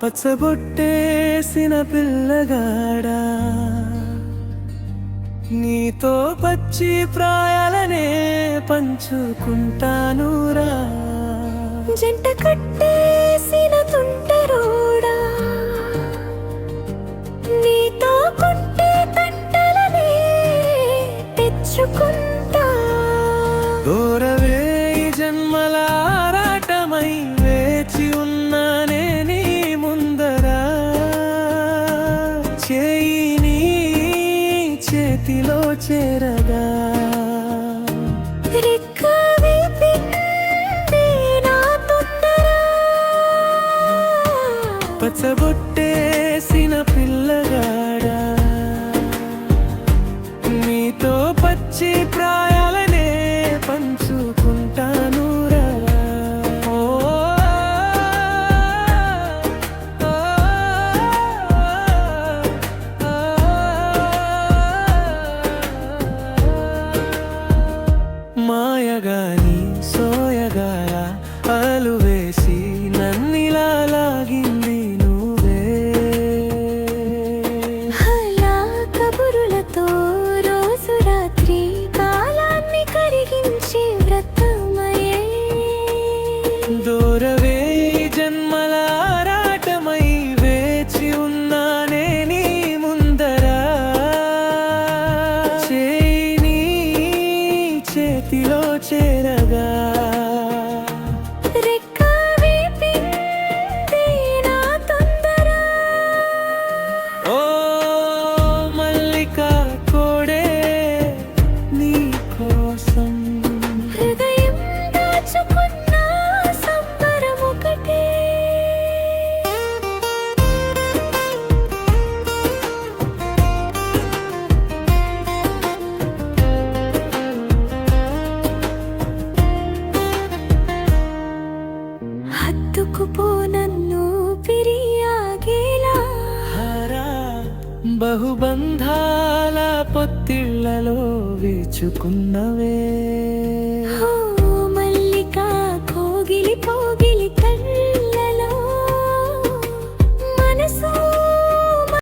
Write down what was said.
పచ్చబొట్టేసిన పిల్లగాడా, నీతో పచ్చి ప్రాయాలనే పంచుకుంటానురా. జంట కట్టేసిన తుంటరోడా, నీతో కొట్టే తంటలనే తెచ్చుకుంటా. దూరవే ఈ జన్మల ఆరాటమై వేచి ఉన్నానే నీ ముందరా. చేయి నీ చేతిలో చేరగా, రెక్క విప్పింది నా తొందర. పచ్చబొట్టేసిన పిల్లగాడా, నీతో పచ్చి ప్రాయాలనే పంచుకుంటానురా. ఓ, ఓ, ఓ, మాయగాని సోయగాల అలువేసి నన్నిలా లాగింది నువ్వే. అలా కబురులతో రోజు రాత్రి కాలాన్ని కరిగించి వ్రతమయే. దూరవే ఈ జన్మల ఆరాటమై వేచి ఉన్నానే నీ ముందరా. చేయి నీ చేతిలో చేరగా, రెక్క విప్పింది నా తొందర. ఓ మల్లిక కోడే నీ కోసం. హృదయం దాచుకున్న సంబరమొకటే. హత్తుకుపో నన్ను పిరియాగేలా, హరా బహుబంధాల పొత్తిళ్లలో వీచుకున్నవే. ఓ